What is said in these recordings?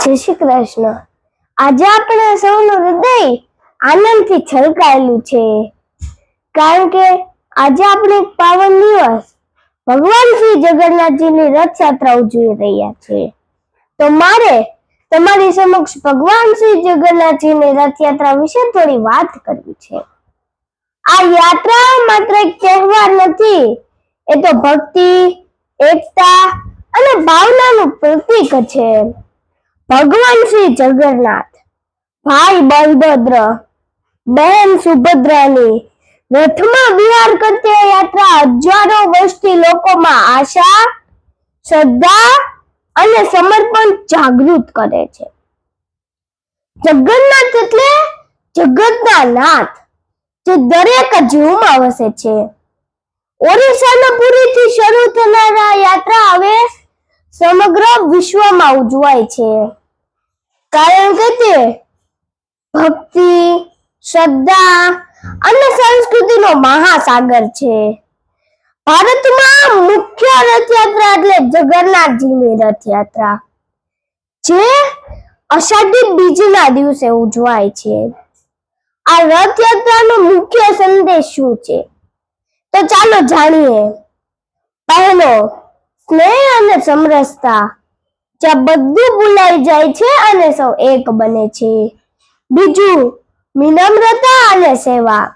જય શ્રી કૃષ્ણ। આજે આપણે સૌનું હૃદય આનંદથી છલકાયેલું છે, કારણ કે આજે આપણે પાવન દિવસ ભગવાન શ્રી જગન્નાથજીની રથયાત્રા ઉજવી રહ્યા છે। તો મારે તમારી સમક્ષ ભગવાન શ્રી જગન્નાથજીની રથયાત્રા વિશે થોડી વાત કરવી છે। આ યાત્રા માત્ર એક તહેવાર નથી, એ તો ભક્તિ, એકતા અને ભાવનાનું પ્રતીક છે। ભગવાન શ્રી જગન્નાથ, ભાઈ બલભદ્ર, બહેન સુભદ્રાની રથમાં વિહાર કરતી આ યાત્રા હજારો વર્ષથી લોકોમાં આશા, શ્રદ્ધા અને સમર્પણ જાગૃત કરે છે। જગન્નાથ એટલે જગતના નાથ, જે દરેક જીવમાં વસે છે। ઓડિશાના પુરીથી શરૂ થનાર આ યાત્રા હવે સમગ્ર વિશ્વમાં ઉજવાય છે, કારણ કે તે ભક્તિ, શ્રદ્ધા અને સંસ્કૃતિનો મહાસાગર છે। ભારતમાં મુખ્ય રથયાત્રા એટલે જગન્નાથજીની રથયાત્રા, જે અષાઢી બીજના દિવસે ઉજવાય છે। આ રથયાત્રાનો મુખ્ય સંદેશ શું છે, તો ચાલો જાણીએ। પહેલો, સ્નેહ અને સમરસતા, જ્યાં બધું ભૂલાઈ જાય છે અને સૌ એક બને છે। બીજું, વિનમ્રતા અને સેવા,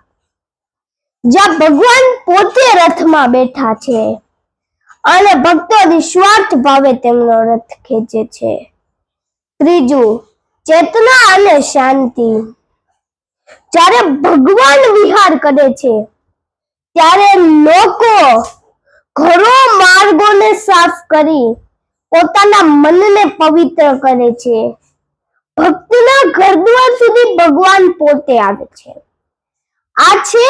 જ્યાં ભગવાન પોતે રથમાં બેઠા છે અને ભક્તો નિસ્વાર્થ ભાવે તેમનો રથ ખેંચે છે। ત્રીજું, ચેતના અને શાંતિ, જ્યારે ભગવાન વિહાર કરે છે ત્યારે લોકો ઘરો માર્ગોને સાફ કરી પોતાના મનને પવિત્ર કરે છે। ભક્તના ઘરદ્વાર સુધી ભગવાન પોતે આવે છે। આ છે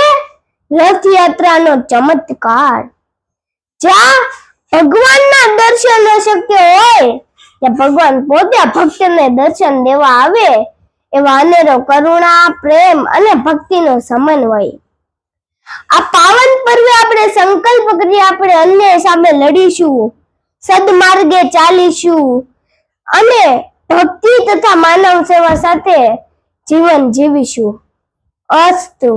રથયાત્રાનો ચમત્કાર। જ્યાં ભગવાનના દર્શન અશક્ય હોય, ત્યાં ભગવાન પોતે ભક્તને દર્શન દેવા આવે, એવા અનેરો કરુણા, પ્રેમ અને ભક્તિનો સમન્વય। આ પાવન પર્વે આપણે સંકલ્પ કરીએ, આપણે અન્યાય સામે લડીશું, સદમાર્ગે ચાલીશું અને ભક્તિ તથા માનવ સેવા સાથે જીવન જીવીશું। અસ્તુ।